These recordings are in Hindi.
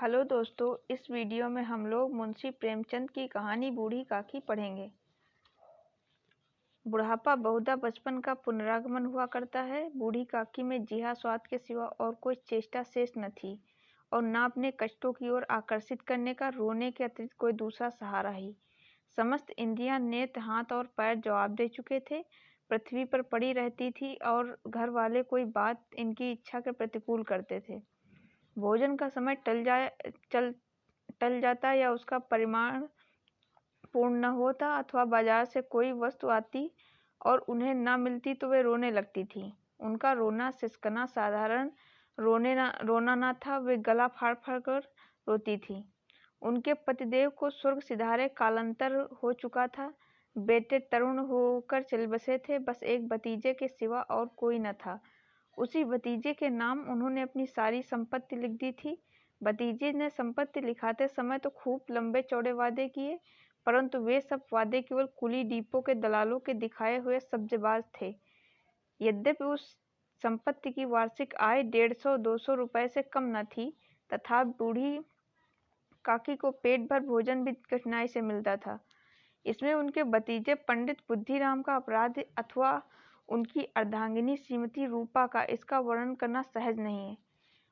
हेलो दोस्तों, इस वीडियो में हम लोग मुंशी प्रेमचंद की कहानी बूढ़ी काकी पढ़ेंगे। बुढ़ापा बहुधा बचपन का पुनरागमन हुआ करता है। बूढ़ी काकी में जिहा स्वाद के सिवा और कोई चेष्टा शेष न थी और न अपने कष्टों की ओर आकर्षित करने का रोने के अतिरिक्त कोई दूसरा सहारा ही। समस्त इंद्रियां, नेत्र, हाथ और पैर जवाब दे चुके थे। पृथ्वी पर पड़ी रहती थी और घर वाले कोई बात इनकी इच्छा के प्रतिकूल करते थे। भोजन का समय टल जाता या उसका परिमाण पूर्ण न होता अथवा बाजार से कोई वस्तु आती और उन्हें न मिलती तो वे रोने लगती थीं। उनका रोना सिसकना साधारण रोना न था, वे गला फाड़ फाड़ कर रोती थीं। उनके पतिदेव को स्वर्ग सिधारे कालांतर हो चुका था। बेटे तरुण होकर चल बसे थे, बस एक भतीजे के सिवा और कोई न था। उसी भतीजे के नाम उन्होंने अपनी सारी संपत्ति लिख दी थी। भतीजे ने संपत्ति लिखाते समय तो खूब लंबे चौड़े वादे किए, परंतु वे सब वादे केवल कुली डिपो के दलालों के दिखाए हुए सब्जबाज थे। यद्यपि उस संपत्ति की वार्षिक आय 150-200 रुपए से कम न थी, तथा बूढ़ी काकी को पेट भर भोजन भी कठिनाई से मिलता था। इसमें उनके भतीजे पंडित बुद्धिराम का अपराध अथवा उनकी अर्धांगिनी श्रीमती रूपा का, इसका वर्णन करना सहज नहीं है।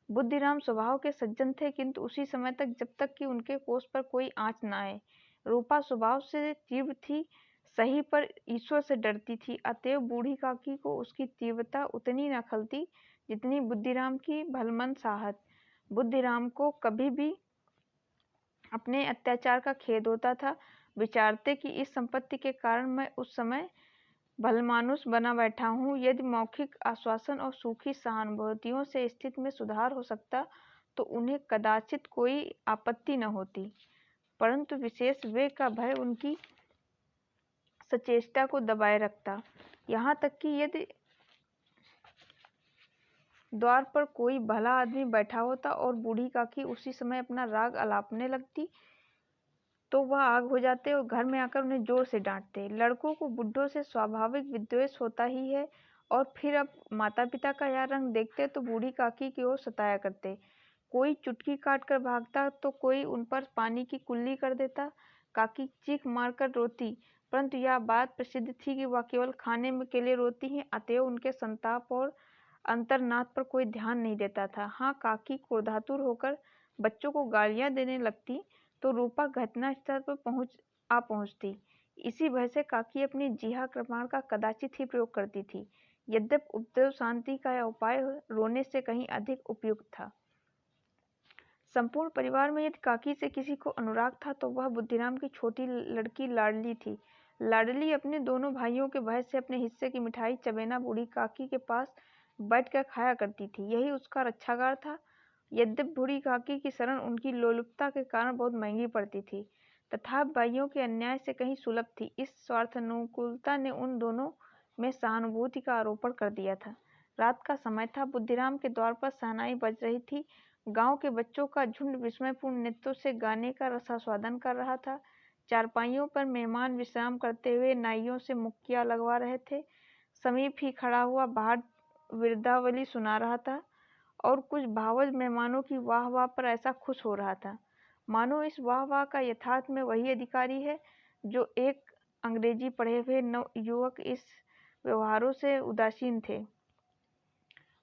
बुद्धिराम स्वभाव के सज्जन थे, किंतु उसी समय तक जब तक कि उनके कोष पर कोई आंच न आए। रूपा स्वभाव से तीव्र थी, सही पर ईश्वर से डरती थी, अतएव बूढ़ी काकी को उसकी तीव्रता उतनी न खलती जितनी बुद्धिराम की भलमन साहत। बुद्धिराम को कभी भी अपने अत्याचार का खेद होता था। विचारते कि इस संपत्ति के कारण मैं उस समय भलमानुस बना बैठा हूँ। यदि मौखिक आश्वासन और सूखी सहानुभूतियों से स्थिति में सुधार हो सकता तो उन्हें कदाचित कोई आपत्ति न होती, परंतु विशेष वे का भय उनकी सचेष्टा को दबाए रखता। यहाँ तक कि यदि द्वार पर कोई भला आदमी बैठा होता और बूढ़ी काकी उसी समय अपना राग अलापने लगती तो वह आग हो जाते और घर में आकर उन्हें जोर से डांटते। लड़कों को बुढ़ों से स्वाभाविक विद्वेष होता ही है, और फिर अब माता पिता का यह रंग देखते तो बूढ़ी काकी की ओर सताया करते। कोई चुटकी काट कर भागता तो कोई उन पर पानी की कुल्ली कर देता। काकी चीख मारकर रोती, परंतु यह बात प्रसिद्ध थी कि वह केवल खाने में के लिए रोती हैं, अतएव उनके संताप और अंतर्नाद पर कोई ध्यान नहीं देता था। हाँ, काकी क्रोधातुर होकर बच्चों को गालियां देने लगती तो रूपा घटना स्थल पर पहुंचती। इसी भय से काकी अपनी जिहा कृपाण का कदाचित ही प्रयोग करती थी। यद्यपि उपद्रव शांति का यह उपाय रोने से कहीं अधिक उपयुक्त था। संपूर्ण परिवार में यदि काकी से किसी को अनुराग था तो वह बुद्धिराम की छोटी लड़की लाडली थी। लाडली अपने दोनों भाइयों के भय से अपने हिस्से की मिठाई चबेना बूढ़ी काकी के पास बैठकर खाया करती थी। यही उसका रक्षागार था। यद्यपि बूढ़ी काकी की शरण उनकी लोलुपता के कारण बहुत महंगी पड़ती थी, तथा भाइयों के अन्याय से कहीं सुलभ थी। इस स्वार्थानुकूलता ने उन दोनों में सहानुभूति का आरोपण कर दिया था। रात का समय था। बुद्धिराम के द्वार पर शहनाई बज रही थी। गांव के बच्चों का झुंड विस्मयपूर्ण नृत्यों से गाने का रसास्वादन कर रहा था। चारपाइयों पर मेहमान विश्राम करते हुए नाइयों से मुक्कियां लगवा रहे थे। समीप ही खड़ा हुआ बाहर वृद्धावली सुना रहा था और कुछ भावज मेहमानों की वाह वाह पर ऐसा खुश हो रहा था मानो इस वाह वाह का यथार्थ में वही अधिकारी है जो एक अंग्रेजी पढ़े हुए युवक इस व्यवहारों से उदासीन थे।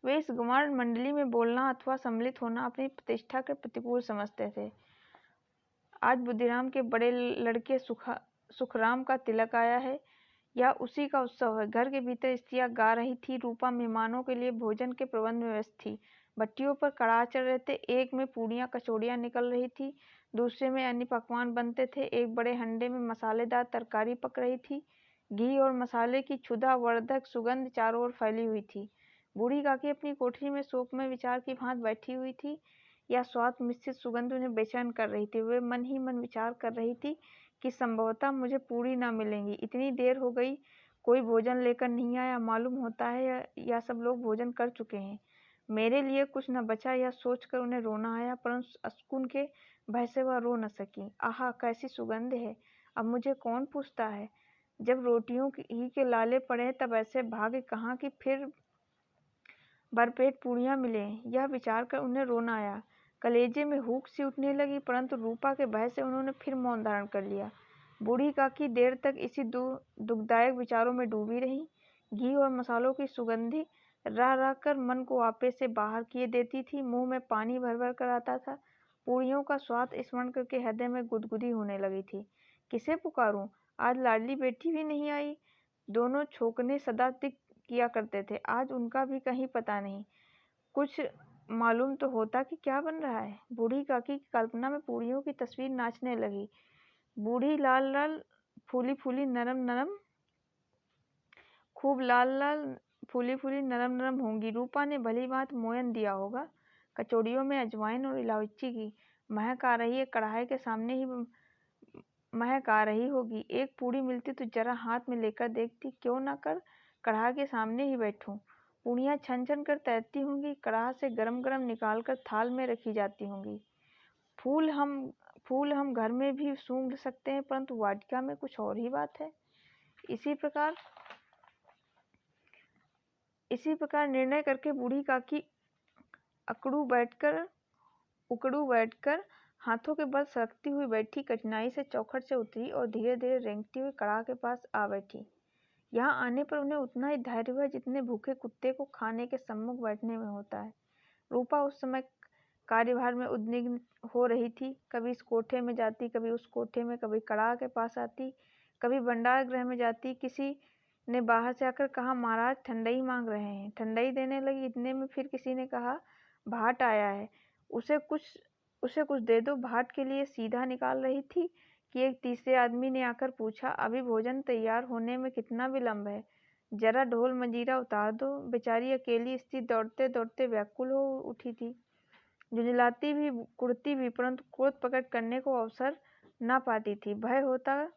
वे इस गुमान मंडली में बोलना अथवा सम्मिलित होना अपनी प्रतिष्ठा के प्रतिकूल समझते थे। आज बुद्धिराम के बड़े लड़के सुखराम का तिलक आया है, यह उसी का उत्सव है। घर के भीतर स्त्रियां गा रही थी। रूपा मेहमानों के लिए भोजन के प्रबंध में व्यस्त थी। भट्टियों पर कड़ाह चढ़ रहे थे। एक में पूड़ियां कचौड़ियां निकल रही थी, दूसरे में अन्य पकवान बनते थे। एक बड़े हंडे में मसालेदार तरकारी पक रही थी। घी और मसाले की क्षुधा वर्धक सुगंध चारों ओर फैली हुई थी। बूढ़ी काकी अपनी कोठरी में शोक में विचार की भांति बैठी हुई थी। यह स्वाद मिश्रित सुगंध उन्हें बेचैन कर रही थी। वे मन ही मन विचार कर रही थी कि संभवतः मुझे पूड़ी ना मिलेंगी। इतनी देर हो गई, कोई भोजन लेकर नहीं आया। मालूम होता है या सब लोग भोजन कर चुके हैं। मेरे लिए कुछ न बचा, यह सोचकर उन्हें रोना आया, परंतु अस्कुन के भय से वह रो न सकी। आहा, कैसी सुगंध है! अब मुझे कौन पूछता है? जब रोटियों ही के लाले पड़े तब ऐसे भाग्य कहाँ कि फिर भरपेट पूड़ियां मिले। यह विचार कर उन्हें रोना आया। कलेजे में हुक सी उठने लगी, परंतु रूपा के भय से उन्होंने फिर मौन धारण कर लिया। बूढ़ी काकी देर तक इसी दुखदायक विचारों में डूबी रही। घी और मसालों की सुगंधी रह रह कर मन को आपे से बाहर किए देती थी। मुंह में पानी भर भर कर आता था। पूड़ियों का स्वाद स्मरण करके हृदय में गुदगुदी होने लगी थी। किसे पुकारूं? आज लाडली बेटी भी नहीं आई। दोनों छोकने सदा दिक किया करते थे, आज उनका भी कहीं पता नहीं। कुछ मालूम तो होता कि क्या बन रहा है। बूढ़ी काकी की कल्पना में पूड़ियों की तस्वीर नाचने लगी। बूढ़ी लाल लाल फूली फूली नरम नरम, खूब लाल लाल फूली फूली नरम नरम होंगी। रूपा ने भली बात मोयन दिया होगा। कचौड़ियों में अजवाइन और इलायची की महक आ रही है। कढ़ाई के सामने ही महक आ रही होगी। एक पूड़ी मिलती तो जरा हाथ में लेकर देखती, क्यों ना कर कढ़ाई के सामने ही बैठूं। पूड़ियाँ छन छन कर तैरती होंगी, कढ़ाई से गरम गरम निकाल कर थाल में रखी जाती होंगी। फूल हम घर में भी सूंघ सकते हैं, परंतु वाटिका में कुछ और ही बात है। इसी प्रकार निर्णय करके बूढ़ी काकी उकड़ू बैठकर हाथों के बल सरकती हुई बैठी, कठिनाई से चौखट से उतरी और धीरे धीरे रेंगती हुई कड़ाह के पास आ बैठी। यहाँ आने पर उन्हें उतना ही धैर्य हुआ जितने भूखे कुत्ते को खाने के सम्मुख बैठने में होता है। रूपा उस समय कार्यभार में उद्विग्न हो रही थी। कभी इस कोठे में जाती, कभी उस कोठे में, कभी कड़ाह के पास आती, कभी भंडार गृह में जाती। किसी ने बाहर से आकर कहा, महाराज ठंडई मांग रहे हैं। ठंडई देने लगी। इतने में फिर किसी ने कहा, भाट आया है, उसे कुछ दे दो। भाट के लिए सीधा निकाल रही थी कि एक तीसरे आदमी ने आकर पूछा, अभी भोजन तैयार होने में कितना विलंब है? जरा ढोल मंजीरा उतार दो। बेचारी अकेली स्त्री दौड़ते दौड़ते व्याकुल हो उठी थी। झुंझलाती भी, कुड़ती भी, परंतु क्रोध प्रकट करने को अवसर न पाती थी। भय होता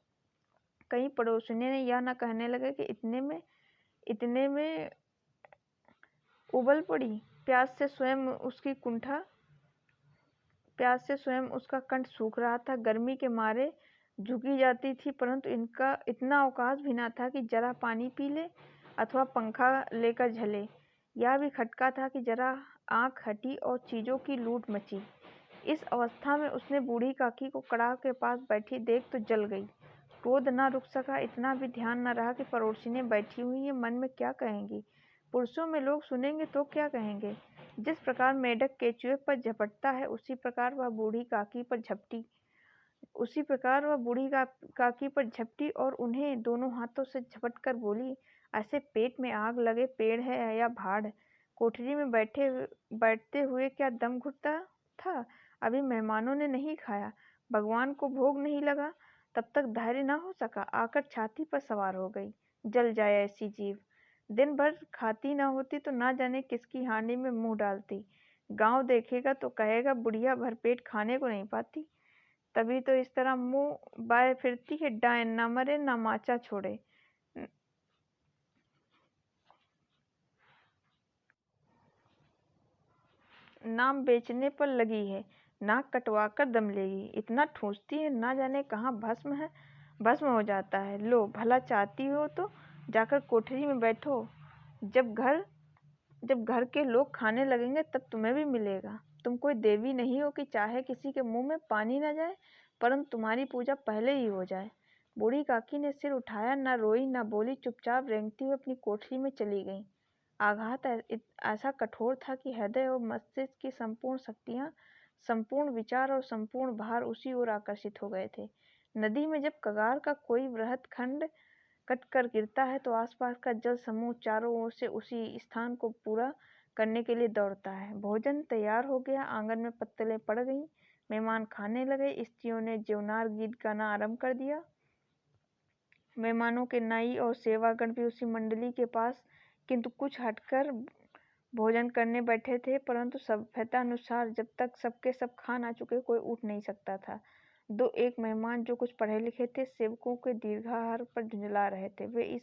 कहीं पड़ोसियों ने यह न कहने लगे कि इतने में उबल पड़ी। प्यास से स्वयं उसका कंठ सूख रहा था। गर्मी के मारे झुकी जाती थी, परंतु इनका इतना अवकाश भी न था कि जरा पानी पी ले अथवा पंखा लेकर झले। यह भी खटका था कि जरा आंख हटी और चीजों की लूट मची। इस अवस्था में उसने बूढ़ी काकी को कड़ाह के पास बैठी देख तो जल गई। क्रोध न रुक सका। इतना भी ध्यान न रहा कि पड़ोसिनें बैठी हुई हैं, मन में क्या कहेंगी। पुरुषों में लोग सुनेंगे तो क्या कहेंगे। जिस प्रकार मेढक केंचुए पर झपटता है, उसी प्रकार वह बूढ़ी काकी पर झपटी और उन्हें दोनों हाथों से झपट कर बोली, ऐसे पेट में आग लगे पेड़ है या भाड़? कोठरी में बैठते हुए क्या दम घुटता था? अभी मेहमानों ने नहीं खाया, भगवान को भोग नहीं लगा, तब तक धैर्य न हो सका, आकर छाती पर सवार हो गई। जल जाए ऐसी जीव। दिन भर खाती न होती तो ना जाने किसकी हांडी में मुंह डालती। गांव देखेगा तो कहेगा, बुढ़िया भरपेट खाने को नहीं पाती, तभी तो इस तरह मुंह बाए फिरती है। डायन ना मरे ना माचा छोड़े। नाम बेचने पर लगी है, नाक कटवा कर दम लेगी। इतना ठूंसती है, ना जाने कहाँ भस्म हो जाता है। लो, भला चाहती हो तो जाकर कोठरी में बैठो। जब घर के लोग खाने लगेंगे तब तुम्हें भी मिलेगा। तुम कोई देवी नहीं हो कि चाहे किसी के मुंह में पानी न जाए, परंतु तुम्हारी पूजा पहले ही हो जाए। बूढ़ी काकी ने सिर उठाया, न रोई न बोली, चुपचाप रेंगती हुई अपनी कोठरी में चली गई। आघात ऐसा कठोर था कि हृदय और मस्तिष्क की संपूर्ण शक्तियां, संपूर्ण विचार और संपूर्ण भार उसी ओर आकर्षित हो गए थे। नदी में जब कगार का कोई वृहद खंड कट कर गिरता है तो आसपास का जल समूह चारों ओर से उसी स्थान को पूरा करने के लिए दौड़ता है। भोजन तैयार हो गया। आंगन में पत्तलें पड़ गईं। मेहमान खाने लगे। स्त्रियों ने जेवनार गीत गाना आरंभ कर दिया। मेहमानों के नाई और सेवागण भी उसी मंडली के पास किंतु कुछ हटकर भोजन करने बैठे थे, परंतु सभ्यतानुसार जब तक सबके सब खा ना चुके कोई उठ नहीं सकता था। दो एक मेहमान जो कुछ पढ़े लिखे थे, सेवकों के दीर्घाहार पर झुंझला रहे थे। वे इस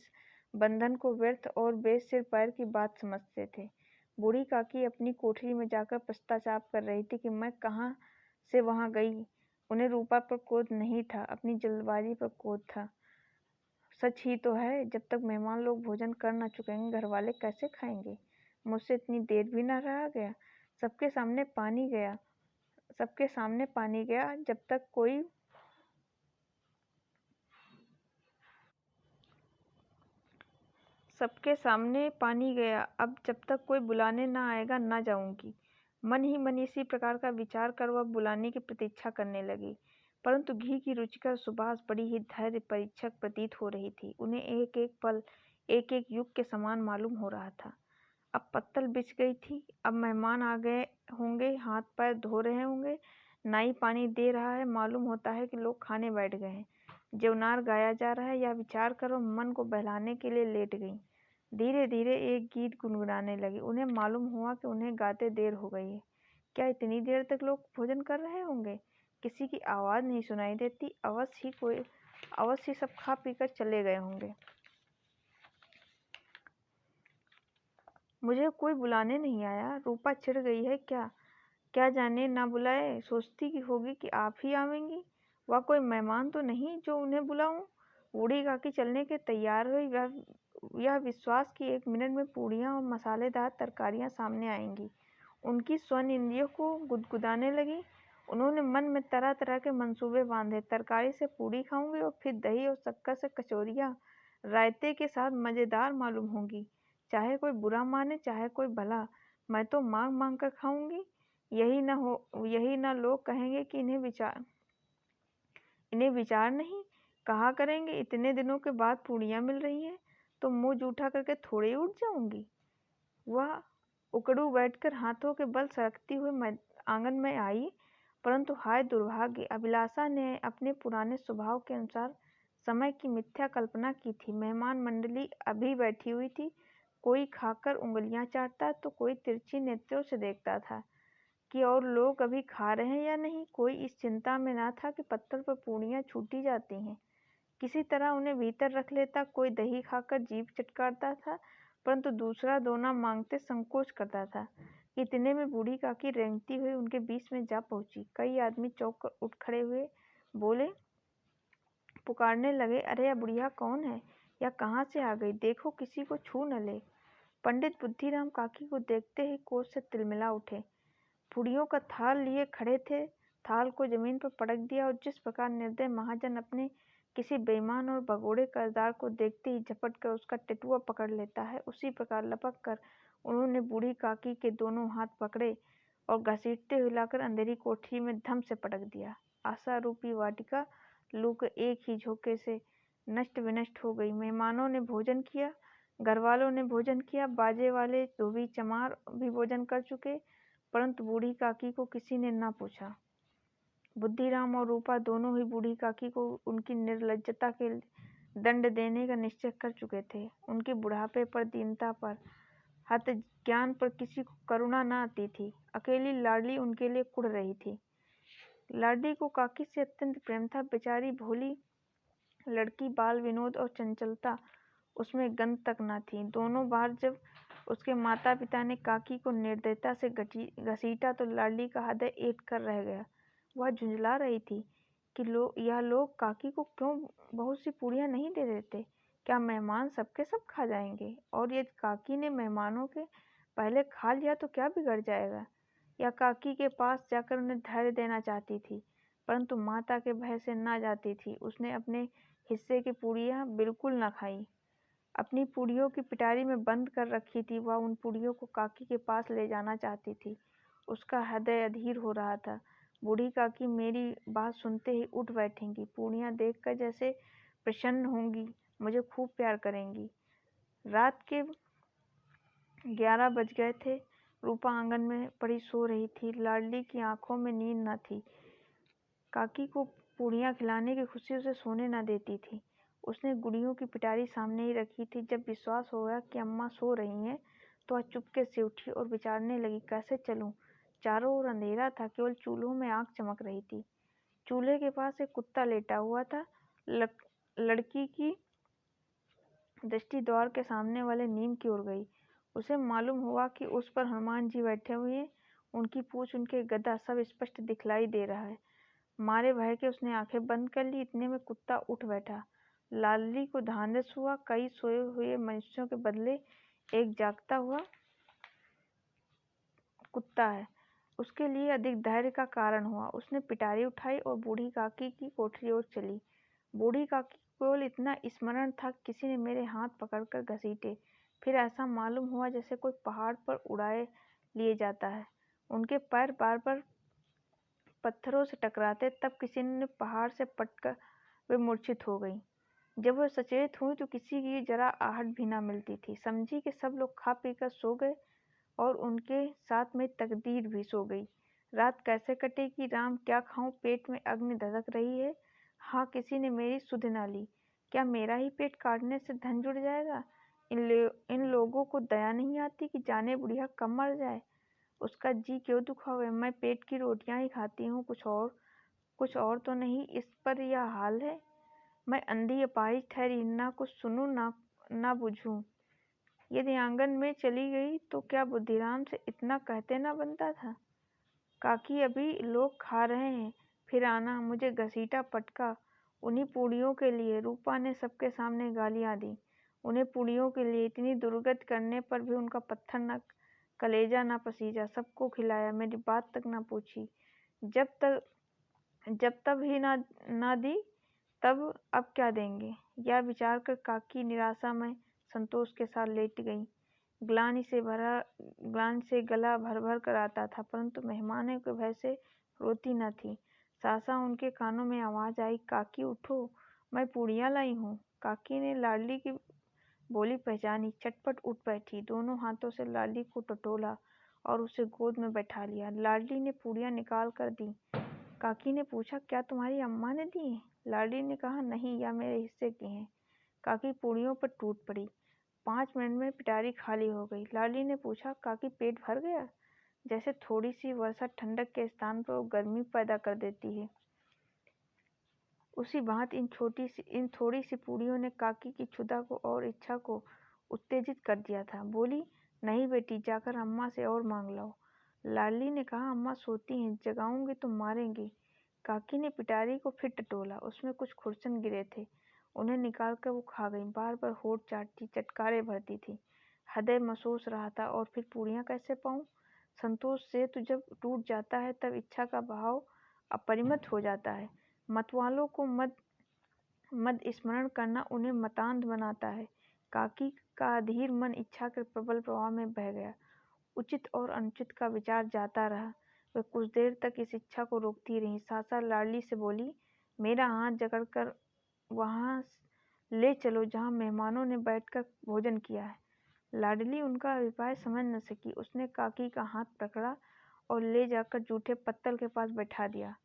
बंधन को व्यर्थ और बेसिर पैर की बात समझते थे। बूढ़ी काकी अपनी कोठरी में जाकर पश्चाताप कर रही थी कि मैं कहाँ से वहां गई। उन्हें रूपा पर क्रोध नहीं था, अपनी जल्दबाजी पर क्रोध था। सच ही तो है, जब तक मेहमान लोग भोजन कर न चुकेंगे घर वाले कैसे खाएंगे। मुझसे इतनी देर भी न रहा गया। सबके सामने पानी गया। सबके सामने पानी गया जब तक कोई सबके सामने पानी गया, अब जब तक कोई बुलाने ना आएगा ना जाऊंगी। मन ही मन इसी प्रकार का विचार कर वह बुलाने की प्रतीक्षा करने लगी। परंतु घी की रुचिकर सुबास बड़ी ही धैर्य परीक्षक प्रतीत हो रही थी। उन्हें एक एक पल एक एक युग के समान मालूम हो रहा था। अब पत्तल बिछ गई थी। अब मेहमान आ गए होंगे, हाथ पैर धो रहे होंगे, नाई पानी दे रहा है, मालूम होता है कि लोग खाने बैठ गए हैं, जेवनार गाया जा रहा है। यह विचार कर वह मन को बहलाने के लिए लेट गई। धीरे धीरे एक गीत गुनगुनाने लगी। उन्हें मालूम हुआ कि उन्हें गाते देर हो गई है। क्या इतनी देर तक लोग भोजन कर रहे होंगे? किसी की आवाज नहीं सुनाई देती। अवश्य सब खा पीकर चले गए होंगे। मुझे कोई बुलाने नहीं आया। रूपा चिढ़ गई है क्या? क्या जाने ना बुलाए, सोचती की होगी कि आप ही आवेंगी। वह कोई मेहमान तो नहीं जो उन्हें बुलाऊं। बूढ़ी काकी चलने के तैयार हुई। यह विश्वास कि एक मिनट में पूड़ियाँ और मसालेदार तरकारियाँ सामने आएंगी उनकी स्वर्ण इंद्रियों को गुदगुदाने लगी। उन्होंने मन में तरह तरह के मंसूबे बांधे। तरकारी से पूड़ी खाऊंगी और फिर दही और शक्कर से कचौरियाँ रायते के साथ मज़ेदार मालूम होंगी। चाहे कोई बुरा माने चाहे कोई भला, मैं तो मांग मांग कर खाऊंगी। यही ना लोग कहेंगे कि इन्हें विचार नहीं। कहा करेंगे इतने दिनों के बाद पूड़ियाँ मिल रही हैं तो मुंह जूठा करके थोड़े ही उठ जाऊंगी। वह उकड़ू बैठकर हाथों के बल सरकती हुई आंगन में आई। परंतु हाय दुर्भाग्य, अभिलाषा ने अपने पुराने स्वभाव के अनुसार समय की मिथ्या कल्पना की थी। मेहमान मंडली अभी बैठी हुई थी। कोई खाकर उंगलियां चाटता तो कोई तिरछी नेत्रों से देखता था कि और लोग अभी खा रहे हैं या नहीं। कोई इस चिंता में ना था कि पत्तल पर पूड़ियाँ छूटी जाती हैं, किसी तरह उन्हें भीतर रख लेता। कोई दही खाकर जीभ चटकारता था, परंतु दूसरा दोना मांगते संकोच करता था। इतने में बूढ़ी काकी रेंगती हुई उनके बीच में जा पहुंची। कई आदमी चौंक कर उठ खड़े हुए, बोले, पुकारने लगे, अरे यह बुढ़िया कौन है? या कहाँ से आ गई? देखो किसी को छू न ले। पंडित बुद्धिराम काकी को देखते ही कोष से तिलमिला उठे। पूड़ियों का थाल लिए खड़े थे। थाल को जमीन पर पटक दिया और जिस प्रकार निर्दय महाजन अपने किसी बेईमान और भगोड़े कर्जदार को देखते ही झपट कर उसका टेटुआ पकड़ लेता है, उसी प्रकार लपक कर उन्होंने बूढ़ी काकी के दोनों हाथ पकड़े और घसीटते हुए लाकर अंधेरी कोठरी में धम से पटक दिया। आशा रूपी वाटिका लू के एक ही झोंके से नष्ट विनष्ट हो गई। मेहमानों ने भोजन किया, घर वालों ने भोजन किया, बाजे वाले धोबी चमार भी भोजन कर चुके, परंतु बूढ़ी काकी को किसी ने न पूछा। बुद्धिराम और रूपा दोनों ही बूढ़ी काकी को उनकी निर्लज्जता के दंड देने का निश्चय कर चुके थे। उनके बुढ़ापे पर, दीनता पर, हत ज्ञान पर किसी को करुणा न आती थी। अकेली लाडली उनके लिए कुढ़ रही थी। लाडली को काकी से अत्यंत प्रेम था। बेचारी भोली लड़की, बाल विनोद और चंचलता उसमें गंध तक न थी। दोनों बार जब उसके माता पिता ने काकी को निर्दयता से घसीटा तो लाडली का हृदय ऐंठ कर रह गया। वह झुंझला रही थी कि यह लोग काकी को क्यों बहुत सी पूड़ियाँ नहीं दे देते? क्या मेहमान सबके सब खा जाएंगे? और यदि काकी ने मेहमानों के पहले खा लिया तो क्या बिगड़ जाएगा? या काकी के पास जाकर उन्हें धैर्य देना चाहती थी, परंतु माता के भय से ना जाती थी। उसने अपने हिस्से की पूड़ियाँ बिल्कुल न खाई। अपनी पूड़ियों की पिटारी में बंद कर रखी थी। वह उन पूड़ियों को काकी के पास ले जाना चाहती थी। उसका हृदय अधीर हो रहा था। बूढ़ी काकी मेरी बात सुनते ही उठ बैठेंगी, पूड़ियाँ देखकर जैसे प्रसन्न होंगी, मुझे खूब प्यार करेंगी। रात के 11 बज गए थे। रूपा आंगन में पड़ी सो रही थी। लाडली की आंखों में नींद न थी। काकी को पूड़ियाँ खिलाने की खुशी उसे सोने न देती थी। उसने गुड़ियों की पिटारी सामने ही रखी थी। जब विश्वास हो गया कि अम्मा सो रही हैं तो वह चुपके से उठी और विचारने लगी, कैसे चलूं? चारों ओर अंधेरा था, केवल चूल्हों में आग चमक रही थी। चूल्हे के पास एक कुत्ता लेटा हुआ था। लड़की की दृष्टि द्वार के सामने वाले नीम की ओर गई। उसे मालूम हुआ कि उस पर हनुमान जी बैठे हुए हैं। उनकी पूंछ, उनके गदा सब स्पष्ट दिखलाई दे रहा है। मारे भय के उसने आंखें बंद कर ली। इतने में कुत्ता उठ बैठा। लाडली को ढांढस हुआ, कई सोए हुए मनुष्यों के बदले एक जागता हुआ कुत्ता है। उसके लिए अधिक धैर्य का कारण हुआ। उसने पिटारी उठाई और बूढ़ी काकी की कोठरी ओर चली। बूढ़ी काकी को केवल इतना स्मरण था कि किसी ने मेरे हाथ पकड़कर घसीटे। फिर ऐसा मालूम हुआ जैसे कोई पहाड़ पर उड़ाए लिए जाता है। उनके पैर बार बार पत्थरों से टकराते, तब किसी ने पहाड़ से पटकर वे मूर्छित हो गई। जब वह सचेत हुई तो किसी की जरा आहट भी ना मिलती थी। समझी कि सब लोग खा पीकर सो गए और उनके साथ में तकदीर भी सो गई। रात कैसे कटेगी राम, क्या खाऊं, पेट में अग्नि धधक रही है। हाँ, किसी ने मेरी सुध ना ली। क्या मेरा ही पेट काटने से धन जुड़ जाएगा। इन लोगों को दया नहीं आती कि जाने बुढ़िया कब मर जाए। उसका जी क्यों दुखावे। मैं पेट की रोटियां ही खाती हूँ, कुछ और तो नहीं। इस पर यह हाल है। मैं अंधी अपाहिज ठहरी, ना कुछ सुनूं ना बुझूं। यदि आंगन में चली गई तो क्या बुद्धिराम से इतना कहते ना बनता था। काकी, अभी लोग खा रहे हैं, फिर आना। मुझे घसीटा पटका उन्हीं पूड़ियों के लिए। रूपा ने सबके सामने गालियां दी। उन्हें पूड़ियों के लिए इतनी दुर्गति करने पर भी उनका पत्थर न कलेजा न पसीजा। सबको खिलाया, मेरी बात तक न पूछी। जब तब ही ना दी, तब अब क्या देंगे। यह विचार कर काकी निराशा में संतोष के साथ लेट गई। ग्लानि से गला भर भर कर आता था, परंतु मेहमानों के भय से रोती न थी। सहसा उनके कानों में आवाज आई, काकी उठो, मैं पूड़ियाँ लाई हूँ। काकी ने लाडली की बोली पहचानी, चटपट उठ बैठी, दोनों हाथों से लाडली को टटोला और उसे गोद में बैठा लिया। लाडली ने पूड़ियाँ निकाल कर दी। काकी ने पूछा, क्या तुम्हारी अम्मा ने दी हैं? लाडली ने कहा, नहीं, यह मेरे हिस्से की हैं। काकी पूड़ियों पर टूट पड़ी। 5 मिनट में पिटारी खाली हो गई। लाडली ने पूछा, काकी पेट भर गया? जैसे थोड़ी सी वर्षा ठंडक के स्थान पर गर्मी पैदा कर देती है, उसी भांति इन थोड़ी सी पूड़ियों ने काकी की क्षुधा को और इच्छा को उत्तेजित कर दिया था। बोली, नहीं बेटी, जाकर अम्मा से और मांग लाओ। लाडली ने कहा, अम्मा सोती हैं, जगाऊंगी तो मारेंगी। काकी ने पिटारी को फिर टटोला। उसमें कुछ खुरचन गिरे थे, उन्हें निकालकर वो खा गई। बार बार होठ चाटती, चटकारे भरती थी। हृदय महसूस रहा था, और फिर पूड़ियाँ कैसे पाऊं। संतोष से तो जब टूट जाता है तब इच्छा का भाव अपरिमित हो जाता है। मतवालों को मद स्मरण करना उन्हें मतांध बनाता है। काकी का अधीर मन इच्छा के प्रबल प्रवाह में बह गया। उचित और अनुचित का विचार जाता रहा। वह कुछ देर तक इस इच्छा को रोकती रही। सासा लाडली से बोली, मेरा हाथ जकड़कर वहां ले चलो जहां मेहमानों ने बैठकर भोजन किया है। लाडली उनका अभिप्राय समझ न सकी। उसने काकी का हाथ पकड़ा और ले जाकर जूठे पत्तल के पास बैठा दिया।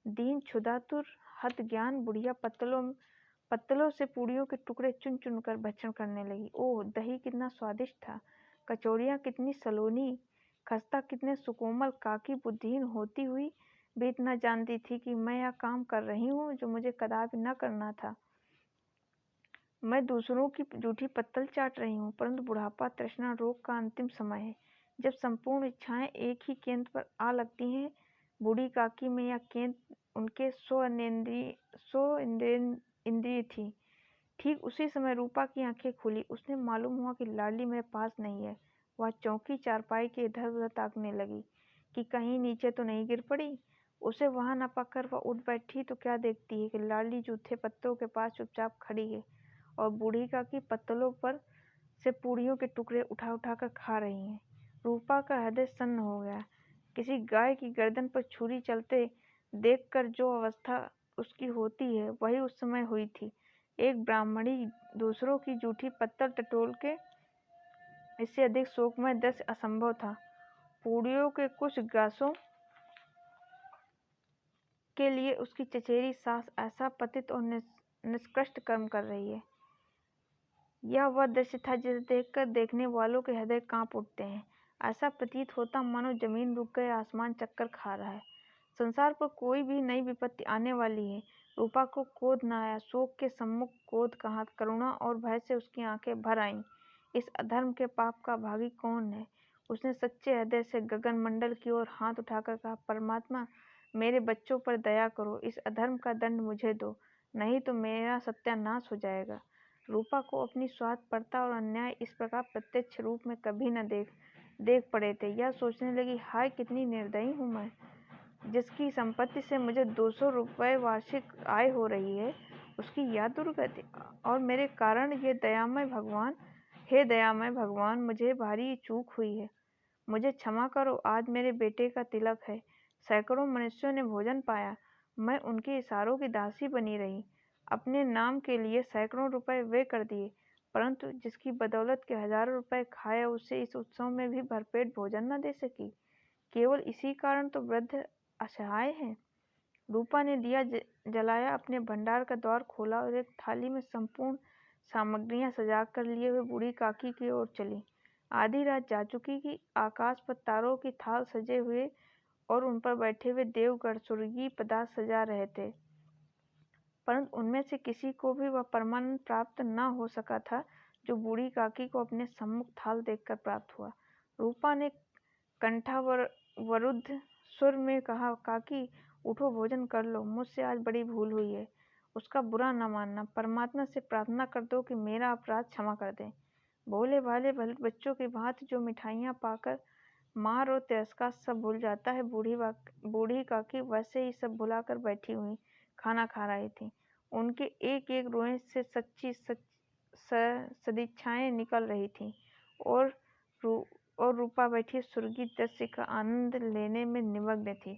दीन क्षुधातुर हत ज्ञान बुढ़िया पत्तलों से पूड़ियों के टुकड़े चुन चुन कर भक्षण करने लगी। ओह, दही कितना स्वादिष्ट था, कचौड़ियाँ कितनी सलोनी, खस्ता कितने सुकोमल। काकी बुद्धिहीन होती हुई भी इतना जानती थी कि मैं यह काम कर रही हूँ जो मुझे कदापि न करना था। मैं दूसरों की जूठी पत्तल चाट रही हूँ, परंतु बुढ़ापा, तृष्णा, रोग का अंतिम समय है, जब संपूर्ण इच्छाएं एक ही केंद्र पर आ लगती हैं। बूढ़ी काकी में यह केंद्र उनके सो इंद्रिय थी। ठीक उसी समय रूपा की आंखें खुली। उसने मालूम हुआ कि लाडली मेरे पास नहीं है। वह चौकी चारपाई के इधर उधर ताकने लगी कि कहीं नीचे तो नहीं गिर पड़ी। उसे वहां न पाकर वह उठ बैठी तो क्या देखती है कि लाडली जूठे पत्तों के पास चुपचाप खड़ी है और बूढ़ी काकी पत्तलों पर से पूड़ियों के टुकड़े उठा उठा कर खा रही हैं। रूपा का हृदय सन्न हो गया। किसी गाय की गर्दन पर छुरी चलते देखकर जो अवस्था उसकी होती है, वही उस समय हुई थी। एक ब्राह्मणी दूसरों की जूठी पत्तल टटोल के इससे अधिक शोकमय दृश्य असंभव था। पूड़ियों के कुछ ग्रासों के लिए उसकी चचेरी सास ऐसा पतित और निष्कृष्ट कर्म कर रही है। यह वह दृश्य था जिसे देखकर देखने वालों के हृदय कांप उठते हैं। ऐसा प्रतीत होता मानो जमीन रुक गए, आसमान चक्कर खा रहा है। संसार पर कोई भी नई विपत्ति आने वाली है। रूपा को क्रोध न आया। शोक के सम्मुख क्रोध कहाँ, करुणा और भय से उसकी आंखें भर आईं। इस अधर्म के पाप का भागी कौन है? उसने सच्चे हृदय से गगन मंडल की ओर हाथ उठाकर कहा, परमात्मा, मेरे बच्चों पर दया करो, इस अधर्म का दंड मुझे दो, नहीं तो मेरा सत्यानाश हो जाएगा। रूपा को अपनी स्वार्थपरता और अन्याय इस प्रकार प्रत्यक्ष रूप में कभी न देख पड़े थे। यह सोचने लगी, हाय कितनी निर्दयी हूँ मैं, जिसकी संपत्ति से मुझे 200 रुपये वार्षिक आय हो रही है, उसकी यह दुर्गति, और मेरे कारण हे दयामय भगवान, मुझे भारी चूक हुई है, मुझे क्षमा करो। आज मेरे बेटे का तिलक है, सैकड़ों मनुष्यों ने भोजन पाया, मैं उनके इशारों की दासी बनी रही, अपने नाम के लिए सैकड़ों रुपए व्यय कर दिए, परंतु जिसकी बदौलत के हजारों रुपए खाए, उसे इस उत्सव में भी भरपेट भोजन न दे सकी। केवल इसी कारण तो वृद्ध असहाय है। रूपा ने दिया जलाया, अपने भंडार का द्वार खोला और एक थाली में संपूर्ण सामग्रियां सजा कर लिए हुए बूढ़ी काकी की ओर चली। आधी रात जा चुकी थी, आकाश पर तारों की थाल सजे हुए और उन पर बैठे हुए देवगण स्वर्गीय पदार्थ सजा रहे थे, परंतु उनमें से किसी को भी वह परमानंद प्राप्त न हो सका था जो बूढ़ी काकी को अपने सम्मुख थाल देखकर प्राप्त हुआ। रूपा ने कंठावरुद्ध सुर में कहा, काकी उठो, भोजन कर लो, मुझसे आज बड़ी भूल हुई है, उसका बुरा न मानना, परमात्मा से प्रार्थना कर दो कि मेरा अपराध क्षमा कर दें। भोले भाले बच्चों की भांति जो मिठाइयाँ पाकर मार और तिरस्कार सब भूल जाता है, बूढ़ी काकी वैसे ही सब भुलाकर बैठी हुई खाना खा रही थी। उनके एक एक रोए से सच्ची सदिच्छाएं निकल रही थी और रूपा बैठी स्वर्गीय दृश्य का आनंद लेने में निमग्न थी।